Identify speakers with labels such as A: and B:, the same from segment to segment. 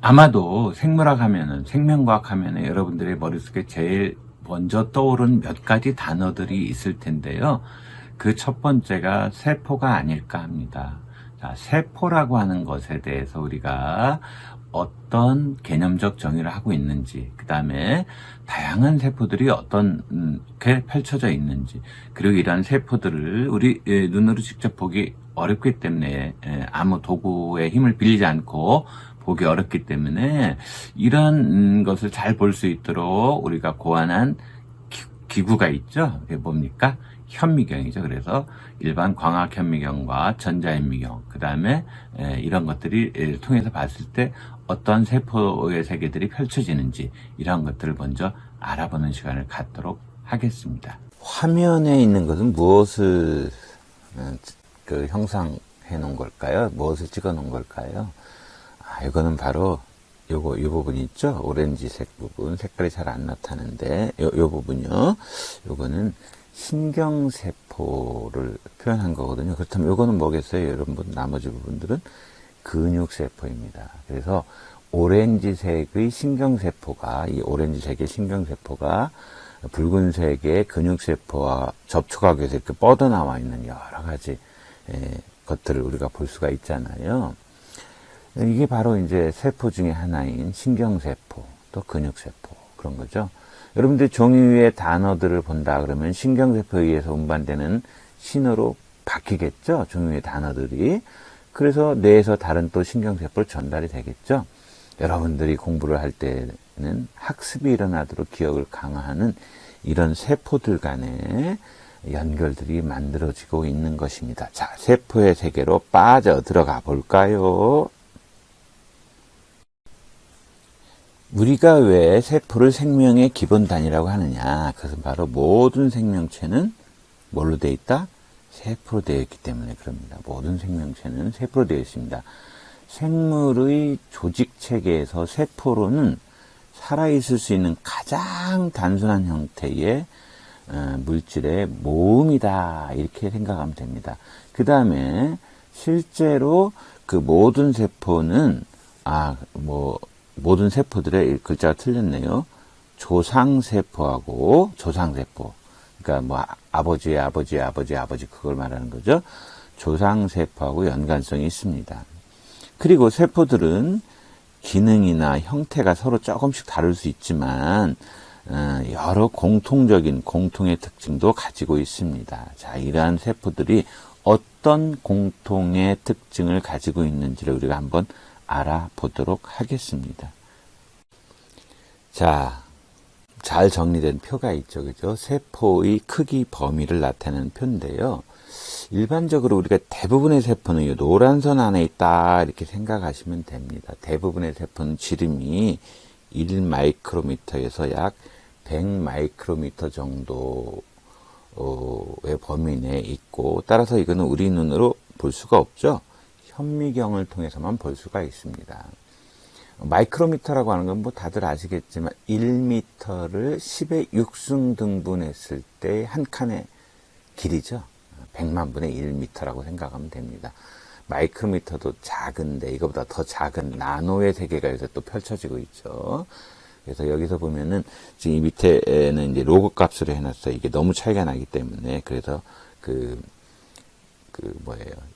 A: 아마도 생물학 하면은, 생명과학 하면은 여러분들의 머릿속에 제일 먼저 떠오른 몇 가지 단어들이 있을 텐데요. 그 첫 번째가 세포가 아닐까 합니다. 자, 세포라고 하는 것에 대해서 우리가 어떤 개념적 정의를 하고 있는지, 그 다음에 다양한 세포들이 어떻게 펼쳐져 있는지, 그리고 이러한 세포들을 우리 눈으로 직접 보기 어렵기 때문에 아무 도구의 힘을 빌리지 않고 보기 어렵기 때문에 이런 것을 잘 볼 수 있도록 우리가 고안한 기구가 있죠. 그게 뭡니까? 현미경이죠. 그래서 일반 광학 현미경과 전자 현미경, 그 다음에 이런 것들이 통해서 봤을 때 어떤 세포의 세계들이 펼쳐지는지 이런 것들을 먼저 알아보는 시간을 갖도록 하겠습니다. 화면에 있는 것은 무엇을 형상해 놓은 걸까요? 무엇을 찍어 놓은 걸까요? 이거는 바로 요 부분 있죠? 오렌지색 부분. 색깔이 잘 안 나타나는데, 요 부분요. 요거는 신경세포를 표현한 거거든요. 그렇다면 요거는 뭐겠어요? 여러분, 나머지 부분들은 근육세포입니다. 그래서 오렌지색의 신경세포가, 이 오렌지색의 신경세포가 붉은색의 근육세포와 접촉하기 위해서 이렇게 뻗어나와 있는 여러 가지 것들을 우리가 볼 수가 있잖아요. 이게 바로 이제 세포 중에 하나인 신경세포, 또 근육세포, 그런 거죠. 여러분들이 종이 위에 단어들을 본다 그러면 신경세포에 의해서 운반되는 신호로 바뀌겠죠. 종이 위에 단어들이. 그래서 뇌에서 다른 또 신경세포로 전달이 되겠죠. 여러분들이 공부를 할 때는 학습이 일어나도록 기억을 강화하는 이런 세포들 간의 연결들이 만들어지고 있는 것입니다. 자, 세포의 세계로 빠져 들어가 볼까요? 우리가 왜 세포를 생명의 기본 단위라고 하느냐? 그것은 바로 모든 생명체는 뭘로 되어 있다? 세포로 되어 있기 때문에 그럽니다. 모든 생명체는 세포로 되어 있습니다. 생물의 조직 체계에서 세포로는 살아있을 수 있는 가장 단순한 형태의 물질의 모음이다. 이렇게 생각하면 됩니다. 그 다음에 실제로 그 모든 세포는 모든 세포들의 글자가 틀렸네요. 조상세포하고 조상세포. 그러니까 아버지의 아버지의 아버지의 아버지 그걸 말하는 거죠. 조상세포하고 연관성이 있습니다. 그리고 세포들은 기능이나 형태가 서로 조금씩 다를 수 있지만 여러 공통의 특징도 가지고 있습니다. 자, 이러한 세포들이 어떤 공통의 특징을 가지고 있는지를 우리가 한번 알아보도록 하겠습니다. 자, 잘 정리된 표가 있죠. 그죠? 세포의 크기 범위를 나타내는 표인데요. 일반적으로 우리가 대부분의 세포는 이 노란 선 안에 있다 이렇게 생각하시면 됩니다. 대부분의 세포는 지름이 1 마이크로미터에서 약 100 마이크로미터 정도의 범위 내에 있고, 따라서 이거는 우리 눈으로 볼 수가 없죠. 현미경을 통해서만 볼 수가 있습니다. 마이크로미터라고 하는 건 다들 아시겠지만 1미터를 10의 6승 등분했을 때 한 칸의 길이죠. 100만 분의 1미터라고 생각하면 됩니다. 마이크로미터도 작은데 이거보다 더 작은 나노의 세계가 여기서 또 펼쳐지고 있죠. 그래서 여기서 보면은 지금 이 밑에는 이제 로그 값으로 해놨어요. 이게 너무 차이가 나기 때문에. 그래서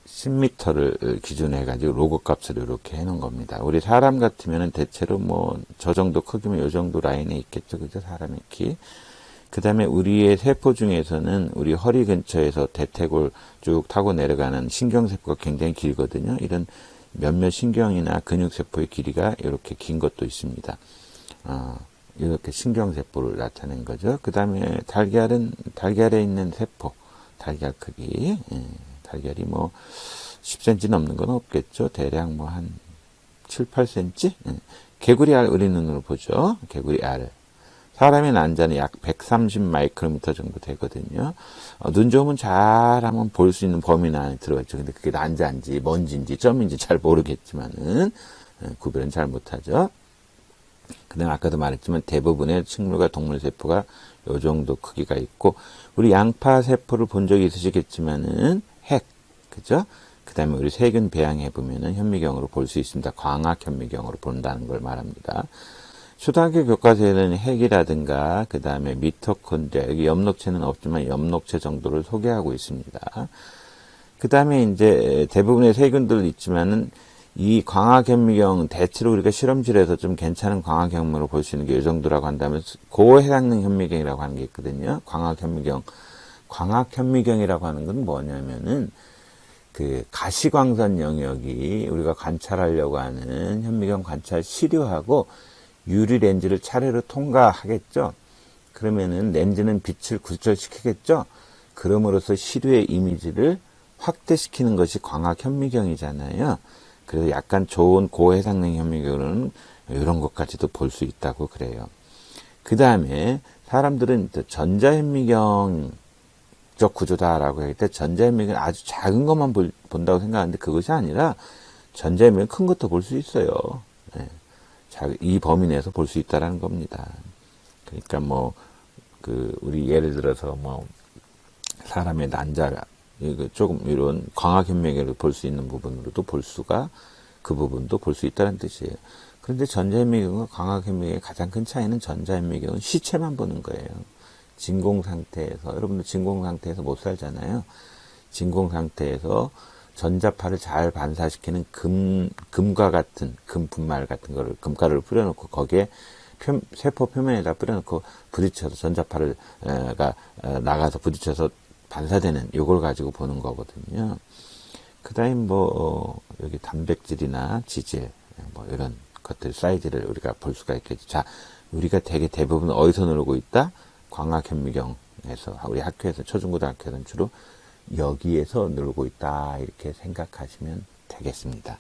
A: 10m를 기준으로 해가지고 로그 값을 이렇게 해놓은 겁니다. 우리 사람 같으면은 대체로 저 정도 크기면 요 정도 라인에 있겠죠. 그죠? 사람의 키. 그 다음에 우리의 세포 중에서는 우리 허리 근처에서 대퇴골 쭉 타고 내려가는 신경세포가 굉장히 길거든요. 이런 몇몇 신경이나 근육세포의 길이가 이렇게 긴 것도 있습니다. 이렇게 신경세포를 나타낸 거죠. 그 다음에 달걀에 있는 세포, 달걀 크기. 달걀이 10cm 넘는 건 없겠죠. 대략 한 7, 8cm? 개구리 알 우리 눈으로 보죠. 개구리 알. 사람의 난자는 약 130 마이크로미터 정도 되거든요. 눈 좋으면 잘 한번 볼 수 있는 범위 안에 들어있죠. 근데 그게 난자인지 먼지인지 점인지 잘 모르겠지만은 구별은 잘 못하죠. 그 다음에 아까도 말했지만 대부분의 식물과 동물 세포가 요 정도 크기가 있고, 우리 양파 세포를 본 적이 있으시겠지만은 그죠? 그 다음에 우리 세균 배양해 보면은 현미경으로 볼 수 있습니다. 광학 현미경으로 본다는 걸 말합니다. 초등학교 교과서에는 핵이라든가 그 다음에 미토콘드리아, 여기 엽록체는 없지만 엽록체 정도를 소개하고 있습니다. 그 다음에 이제 대부분의 세균들 있지만은 이 광학현미경 대체로 우리가 실험실에서 좀 괜찮은 광학현미로 볼 수 있는 게 이 정도라고 한다면 고해상능 현미경이라고 하는 게 있거든요. 광학현미경이라고 하는 건 뭐냐면은 그 가시광선 영역이 우리가 관찰하려고 하는 현미경 관찰 시료하고 유리 렌즈를 차례로 통과하겠죠. 그러면은 렌즈는 빛을 굴절시키겠죠. 그럼으로써 시료의 이미지를 확대시키는 것이 광학 현미경이잖아요. 그래서 약간 좋은 고해상능 현미경은 이런 것까지도 볼 수 있다고 그래요. 그 다음에 사람들은 전자현미경적 구조다라고 할 때 전자현미경 아주 작은 것만 본다고 생각하는데 그것이 아니라 전자현미경 큰 것도 볼 수 있어요. 네. 이 범위 내에서 볼 수 있다라는 겁니다. 그러니까 우리 예를 들어서 사람의 난자, 조금 이런 광학현미경을 볼 수 있는 부분으로도 그 부분도 볼 수 있다는 뜻이에요. 그런데 전자현미경과 광학현미경의 가장 큰 차이는 전자현미경은 시체만 보는 거예요. 진공 상태에서, 여러분들 진공 상태에서 못 살잖아요. 진공 상태에서 전자파를 잘 반사시키는 금과 같은, 금 분말 같은 거를, 금가루를 뿌려놓고 거기에 세포 표면에다 뿌려놓고 부딪혀서 전자파를, 나가서 부딪혀서 반사되는 요걸 가지고 보는 거거든요. 그 다음에 여기 단백질이나 지질, 이런 것들 사이즈를 우리가 볼 수가 있겠죠. 자, 우리가 대부분 어디서 놀고 있다? 광학현미경에서, 우리 학교에서, 초중고등학교에서는 주로 여기에서 놀고 있다. 이렇게 생각하시면 되겠습니다.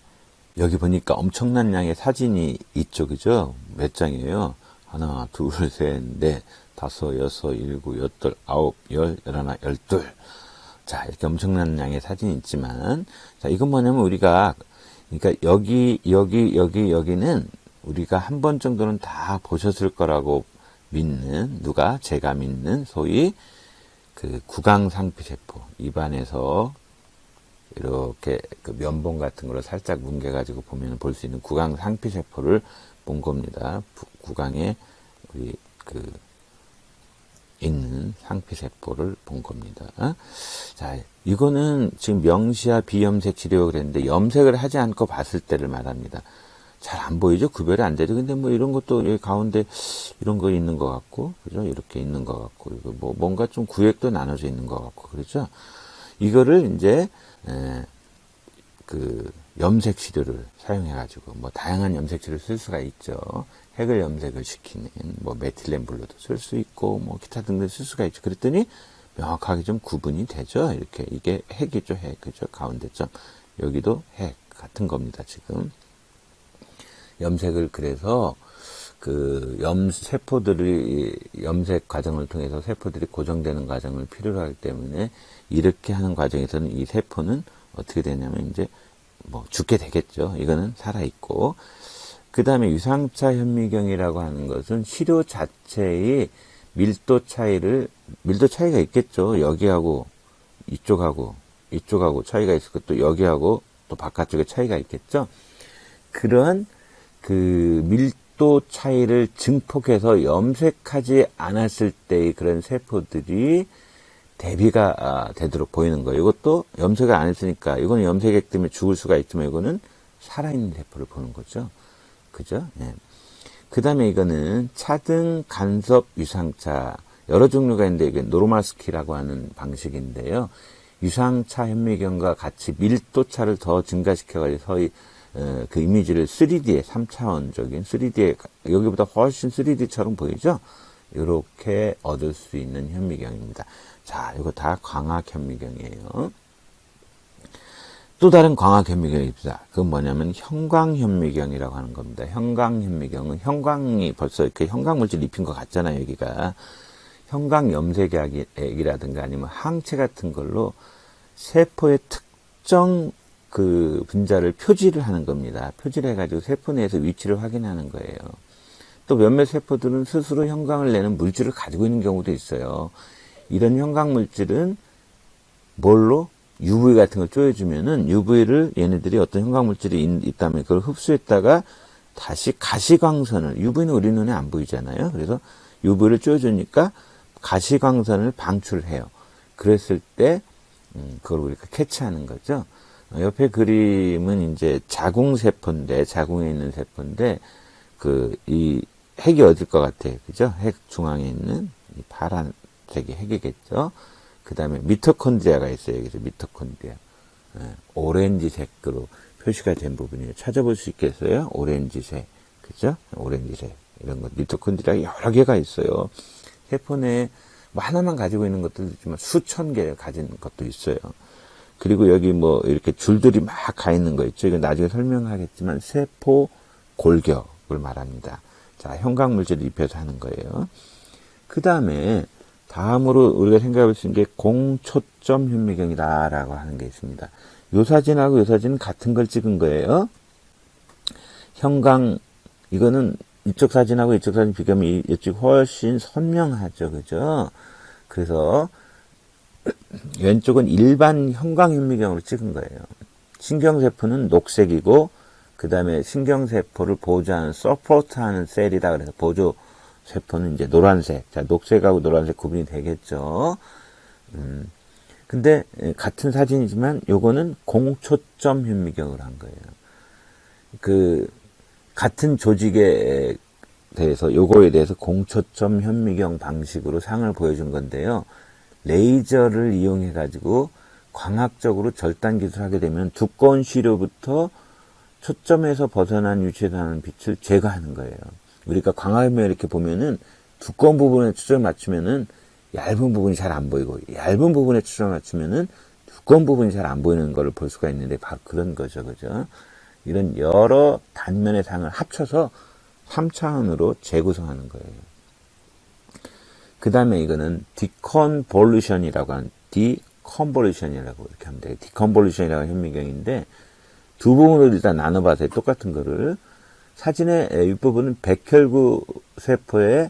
A: 여기 보니까 엄청난 양의 사진이 있죠. 그죠? 몇 장이에요? 하나, 둘, 셋, 넷, 다섯, 여섯, 일곱, 여덟, 아홉, 열, 열하나, 열둘. 자, 이렇게 엄청난 양의 사진이 있지만, 자, 이건 뭐냐면 그러니까 여기는 우리가 한 번 정도는 다 보셨을 거라고 믿는, 제가 믿는 소위 그 구강상피세포, 입안에서 이렇게 그 면봉 같은 걸로 살짝 뭉개가지고 보면 볼 수 있는 구강상피세포를 본 겁니다. 구강에 우리 있는 상피세포를 본 겁니다. 자, 이거는 지금 명시화 비염색 치료 그랬는데 염색을 하지 않고 봤을 때를 말합니다. 잘 안 보이죠? 구별이 안 되죠? 근데 이런 것도 여기 가운데 이런 거 있는 것 같고, 그죠? 이렇게 있는 것 같고, 이거 뭔가 좀 구획도 나눠져 있는 것 같고, 그렇죠? 이거를 이제, 염색 치료를 사용해가지고, 다양한 염색 치료를 쓸 수가 있죠. 핵을 염색을 시키는, 메틸렌 블루도 쓸 수 있고, 기타 등등 쓸 수가 있죠. 그랬더니 명확하게 좀 구분이 되죠. 이렇게, 이게 핵이죠, 핵. 그죠? 가운데 점. 여기도 핵 같은 겁니다, 지금. 염색을 그래서 세포들이 염색 과정을 통해서 세포들이 고정되는 과정을 필요로 하기 때문에 이렇게 하는 과정에서는 이 세포는 어떻게 되냐면 이제 죽게 되겠죠. 이거는 살아있고. 그 다음에 유상차 현미경이라고 하는 것은 시료 자체의 밀도 차이가 있겠죠. 여기하고 이쪽하고 차이가 있을 것도 여기하고 또 바깥쪽에 차이가 있겠죠. 그런 밀도 차이를 증폭해서 염색하지 않았을 때의 그런 세포들이 대비가 되도록 보이는 거예요. 이것도 염색을 안 했으니까, 이거는 염색액 때문에 죽을 수가 있지만, 이거는 살아있는 세포를 보는 거죠. 그죠? 네. 그 다음에 이거는 차등 간섭 유상차. 여러 종류가 있는데, 이게 노르마스키라고 하는 방식인데요. 유상차 현미경과 같이 밀도 차를 더 증가시켜가지고 서희 그 이미지를 3D에 3차원적인 3D에 여기보다 훨씬 3D처럼 보이죠? 이렇게 얻을 수 있는 현미경입니다. 자, 이거 다 광학 현미경이에요. 또 다른 광학 현미경이 있습니다. 그건 뭐냐면 형광 현미경이라고 하는 겁니다. 형광 현미경은 형광이 벌써 이렇게 형광 물질 입힌 것 같잖아요, 여기가. 형광 염색약이라든가 아니면 항체 같은 걸로 세포의 특정 분자를 표지를 하는 겁니다. 표지를 해가지고 세포 내에서 위치를 확인하는 거예요. 또 몇몇 세포들은 스스로 형광을 내는 물질을 가지고 있는 경우도 있어요. 이런 형광 물질은 뭘로?
B: UV 같은 걸 쪼여주면은 UV를 얘네들이 어떤 형광물질이 있다면 그걸 흡수했다가 다시 가시광선을, UV는 우리 눈에 안 보이잖아요. 그래서 UV를 쪼여주니까 가시광선을 방출해요. 그랬을 때 그걸 우리가 캐치하는 거죠. 옆에 그림은 이제 자궁세포인데, 자궁에 있는 세포인데, 이 핵이 어딜 것 같아요? 그죠? 핵 중앙에 있는 이 파란색이 핵이겠죠? 그 다음에 미토콘드리아가 있어요. 여기서 미토콘드리아. 오렌지색으로 표시가 된 부분이에요. 찾아볼 수 있겠어요? 오렌지색. 그죠? 오렌지색. 이런 것. 미토콘드리아가 여러 개가 있어요. 세포 내에 뭐 하나만 가지고 있는 것도 있지만 수천 개를 가진 것도 있어요. 그리고 여기 뭐 이렇게 줄들이 막 가 있는 거 있죠. 이거 나중에 설명하겠지만 세포 골격을 말합니다. 자, 형광물질을 입혀서 하는 거예요. 그 다음에 다음으로 우리가 생각할 수 있는 게 공초점 현미경이다라고 하는 게 있습니다. 요 사진하고 요 사진은 같은 걸 찍은 거예요. 이거는 이쪽 사진하고 이쪽 사진 비교하면 이쪽 훨씬 선명하죠. 그죠? 그래서 왼쪽은 일반 형광현미경으로 찍은 거예요. 신경세포는 녹색이고, 그 다음에 신경세포를 보조하는, 서포트하는 셀이다. 그래서 보조세포는 이제 노란색. 자, 녹색하고 노란색 구분이 되겠죠. 근데 같은 사진이지만 요거는 공초점 현미경을 한 거예요. 같은 조직에 대해서, 요거에 대해서 공초점 현미경 방식으로 상을 보여준 건데요. 레이저를 이용해가지고 광학적으로 절단 기술을 하게 되면 두꺼운 시료부터 초점에서 벗어난 위치에서 나는 빛을 제거하는 거예요. 우리가 광학현미경 이렇게 보면은 두꺼운 부분에 초점을 맞추면은 얇은 부분이 잘 안 보이고, 얇은 부분에 초점을 맞추면은 두꺼운 부분이 잘 안 보이는 걸 볼 수가 있는데, 바로 그런 거죠. 그죠? 이런 여러 단면의 상을 합쳐서 3차원으로 재구성하는 거예요. 그 다음에 이거는 디컨볼루션이라고 하는, 디컨볼루션이라고 이렇게 하면 돼요. 디컨볼루션이라고 하는 현미경인데, 두 부분으로 일단 나눠봐서요. 똑같은 거를. 사진의 윗부분은 백혈구 세포를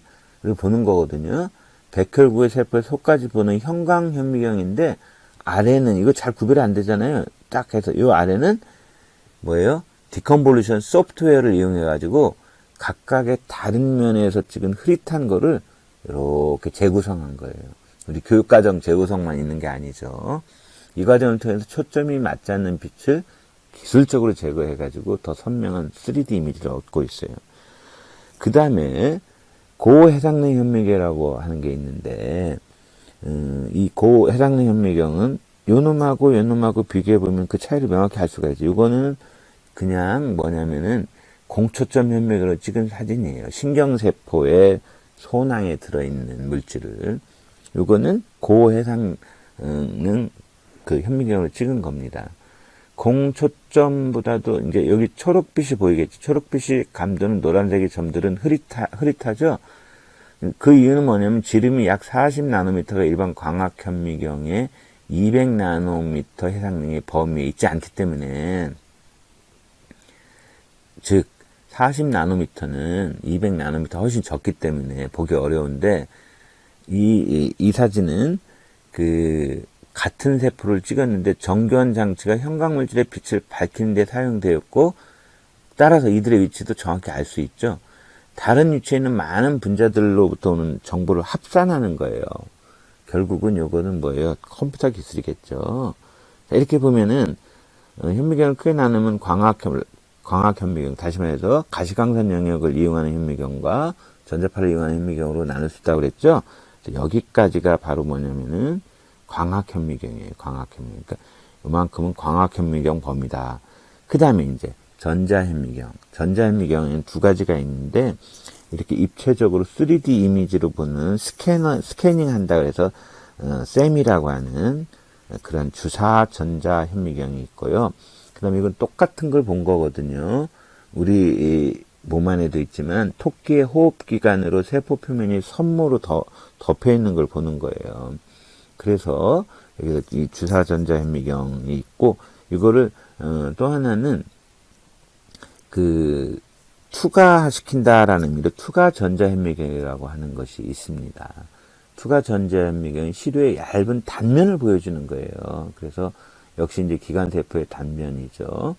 B: 보는 거거든요. 백혈구의 세포의 속까지 보는 형광현미경인데, 아래는, 이거 잘 구별이 안 되잖아요. 딱 해서, 요 아래는 뭐예요? 디컨볼루션 소프트웨어를 이용해가지고, 각각의 다른 면에서 찍은 흐릿한 거를 이렇게 재구성한 거예요. 우리 교육과정 재구성만 있는 게 아니죠. 이 과정을 통해서 초점이 맞지 않는 빛을 기술적으로 제거해가지고 더 선명한 3D 이미지를 얻고 있어요. 그 다음에 고해상능 현미경이라고 하는 게 있는데, 이 고해상능 현미경은 요 놈하고 비교해보면 그 차이를 명확히 알 수가 있죠. 이거는 그냥 뭐냐면은 공초점 현미경으로 찍은 사진이에요. 신경세포의 소낭에 들어있는 물질을. 요거는 고해상능 현미경으로 찍은 겁니다. 공초점보다도 이제 여기 초록빛이 보이겠죠. 초록빛이 감도는 노란색의 점들은 흐릿하죠. 그 이유는 뭐냐면 지름이 약 40나노미터가 일반 광학현미경의 200나노미터 해상능의 범위에 있지 않기 때문에, 즉 40나노미터는 200나노미터 훨씬 적기 때문에 보기 어려운데, 이 사진은 같은 세포를 찍었는데 정교한 장치가 형광물질의 빛을 밝히는 데 사용되었고, 따라서 이들의 위치도 정확히 알 수 있죠. 다른 위치에 있는 많은 분자들로부터 오는 정보를 합산하는 거예요. 결국은 요거는 뭐예요? 컴퓨터 기술이겠죠. 자, 이렇게 보면은 현미경을 크게 나누면 광학현미경, 다시 말해서 가시광선 영역을 이용하는 현미경과 전자파를 이용하는 현미경으로 나눌 수 있다고 그랬죠. 여기까지가 바로 뭐냐면은 광학현미경이에요. 광학현미경. 그러니까 이만큼은 광학현미경 범위다. 그 다음에 이제 전자현미경. 전자현미경에는 두 가지가 있는데, 이렇게 입체적으로 3D 이미지로 보는 스캐닝 한다 그래서 셈이라고 하는 그런 주사 전자현미경이 있고요. 그 다음에 이건 똑같은 걸 본 거거든요. 우리 몸 안에도 있지만 토끼의 호흡기관으로 세포 표면이 선모로 덮여 있는 걸 보는 거예요. 그래서 여기 이 주사 전자현미경이 있고, 이거를 또 하나는 투과시킨다라는 의미로 투과 전자현미경이라고 하는 것이 있습니다. 투과 전자현미경은 시료의 얇은 단면을 보여주는 거예요. 그래서 역시 이제 기관세포의 단면이죠.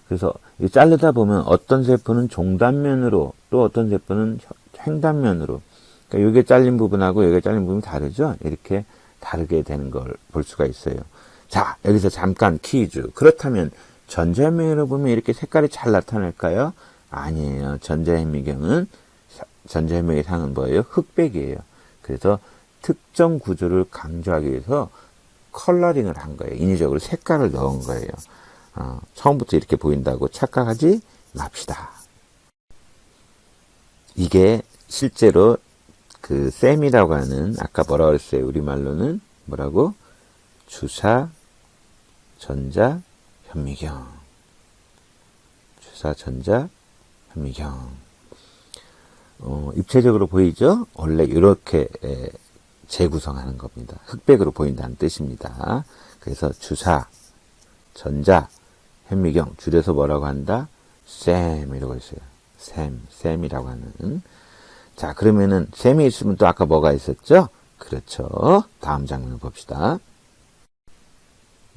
B: 그래서 이 자르다 보면 어떤 세포는 종단면으로 또 어떤 세포는 횡단면으로, 그러니까 여기에 잘린 부분하고 여기에 잘린 부분이 다르죠. 이렇게 다르게 되는 걸 볼 수가 있어요. 자, 여기서 잠깐 퀴즈. 그렇다면 전자현미경으로 보면 이렇게 색깔이 잘 나타날까요? 아니에요. 전자현미경의 상은 뭐예요? 흑백이에요. 그래서 특정 구조를 강조하기 위해서 컬러링을 한 거예요. 인위적으로 색깔을 넣은 거예요. 처음부터 이렇게 보인다고 착각하지 맙시다. 이게 실제로 그 셈이라고 하는, 아까 뭐라고 했어요? 우리말로는 뭐라고? 주사 전자 현미경. 주사 전자 현미경. 입체적으로 보이죠? 원래 이렇게 재구성하는 겁니다. 흑백으로 보인다는 뜻입니다. 그래서 주사 전자 현미경, 줄여서 뭐라고 한다? 셈 이라고 했어요. 셈이라고 하는. 자, 그러면은 셈이 있으면 또 아까 뭐가 있었죠? 그렇죠. 다음 장면을 봅시다.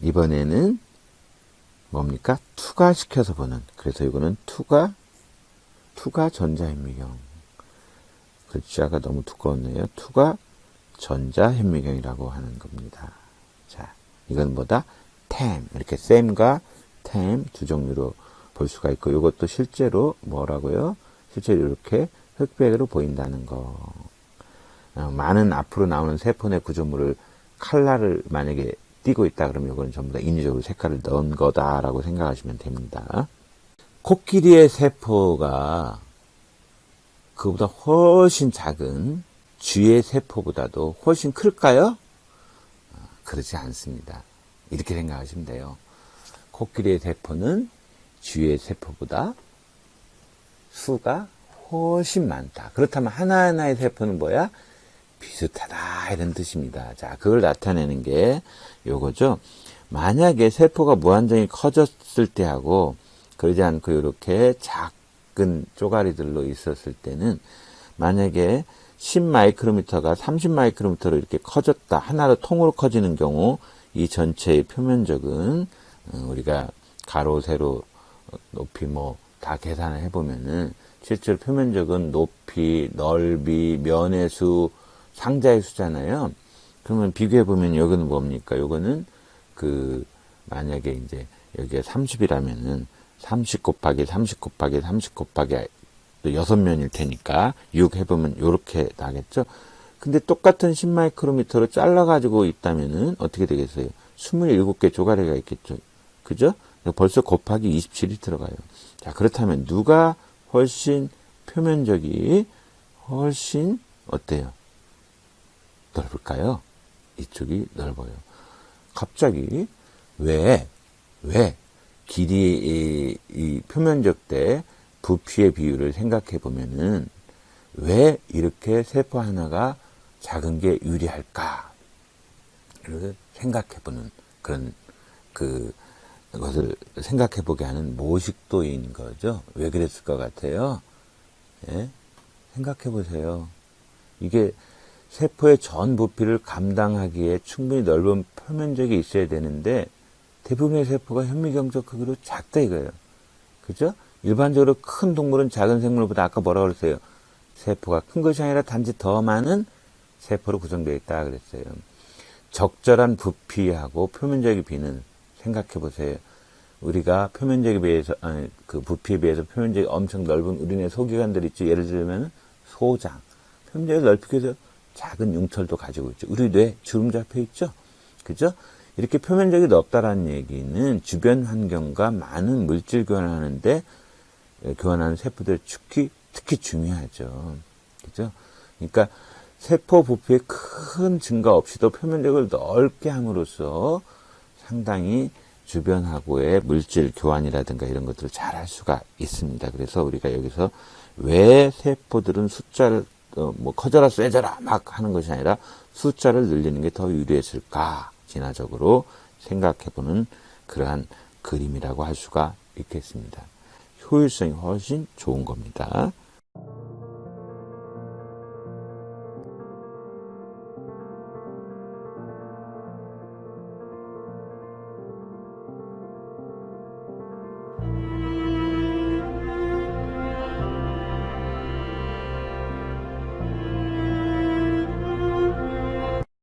B: 이번에는 뭡니까? 투과시켜서 보는. 그래서 이거는 투과 전자현미경. 글자가 너무 두꺼웠네요. 투과 전자현미경이라고 하는 겁니다. 자, 이건 뭐다? 템. 이렇게 셈과 템 두 종류로 볼 수가 있고, 이것도 실제로 뭐라고요? 실제로 이렇게 흑백으로 보인다는 거. 많은 앞으로 나오는 세포 내 구조물을 칼라를 만약에 띄고 있다 그러면 이거는 전부 다 인위적으로 색깔을 넣은 거다라고 생각하시면 됩니다. 코끼리의 세포가 그보다 훨씬 작은 쥐의 세포보다도 훨씬 클까요? 그렇지 않습니다. 이렇게 생각하시면 돼요. 코끼리의 세포는 쥐의 세포보다 수가 훨씬 많다. 그렇다면 하나하나의 세포는 뭐야? 비슷하다 이런 뜻입니다. 자, 그걸 나타내는 게 요거죠. 만약에 세포가 무한정이 커졌을 때하고 그러지 않고 이렇게 작은 쪼가리들로 있었을 때는, 만약에 10마이크로미터가 30마이크로미터로 이렇게 커졌다, 하나로 통으로 커지는 경우 이 전체의 표면적은 우리가 가로, 세로, 높이 뭐 다 계산을 해보면은 실제로 표면적은 높이, 넓이, 면의 수, 상자의 수잖아요. 그러면 비교해보면 여기는 뭡니까? 요거는 만약에 이제 여기가 30이라면은 30 곱하기 30 곱하기 30 곱하기 6면일 테니까 6 해보면 요렇게 나겠죠? 근데 똑같은 10마이크로미터로 잘라가지고 있다면은 어떻게 되겠어요? 27개 조가리가 있겠죠? 그죠? 벌써 곱하기 27이 들어가요. 자, 그렇다면 누가 훨씬 표면적이 훨씬 어때요? 넓을까요? 이쪽이 넓어요. 갑자기 왜 길이 이 표면적 대 부피의 비율을 생각해 보면은 왜 이렇게 세포 하나가 작은 게 유리할까를 생각해 보는 그런 그것을 생각해 보게 하는 모식도인 거죠. 왜 그랬을 것 같아요? 예? 생각해 보세요. 이게 세포의 전 부피를 감당하기에 충분히 넓은 표면적이 있어야 되는데 대부분의 세포가 현미경적 크기로 작다 이거예요. 그죠? 일반적으로 큰 동물은 작은 생물보다 아까 뭐라고 그랬어요? 세포가 큰 것이 아니라 단지 더 많은 세포로 구성되어 있다 그랬어요. 적절한 부피하고 표면적의 비는 생각해 보세요. 우리가 표면적에 비해서, 그 부피에 비해서 표면적이 엄청 넓은 우리네 소기관들 있죠. 예를 들면 소장. 표면적을 넓히기 위해서 작은 융털도 가지고 있죠. 우리 뇌 주름 잡혀 있죠. 그죠? 이렇게 표면적이 넓다라는 얘기는 주변 환경과 많은 물질 교환하는데 교환하는 세포들의 특히 중요하죠. 그죠? 그러니까 세포 부피의 큰 증가 없이도 표면적을 넓게 함으로써 상당히 주변하고의 물질 교환이라든가 이런 것들을 잘 할 수가 있습니다. 그래서 우리가 여기서 왜 세포들은 숫자를 커져라 쇠져라 막 하는 것이 아니라 숫자를 늘리는 게 더 유리했을까 진화적으로 생각해보는 그러한 그림이라고 할 수가 있겠습니다. 효율성이 훨씬 좋은 겁니다.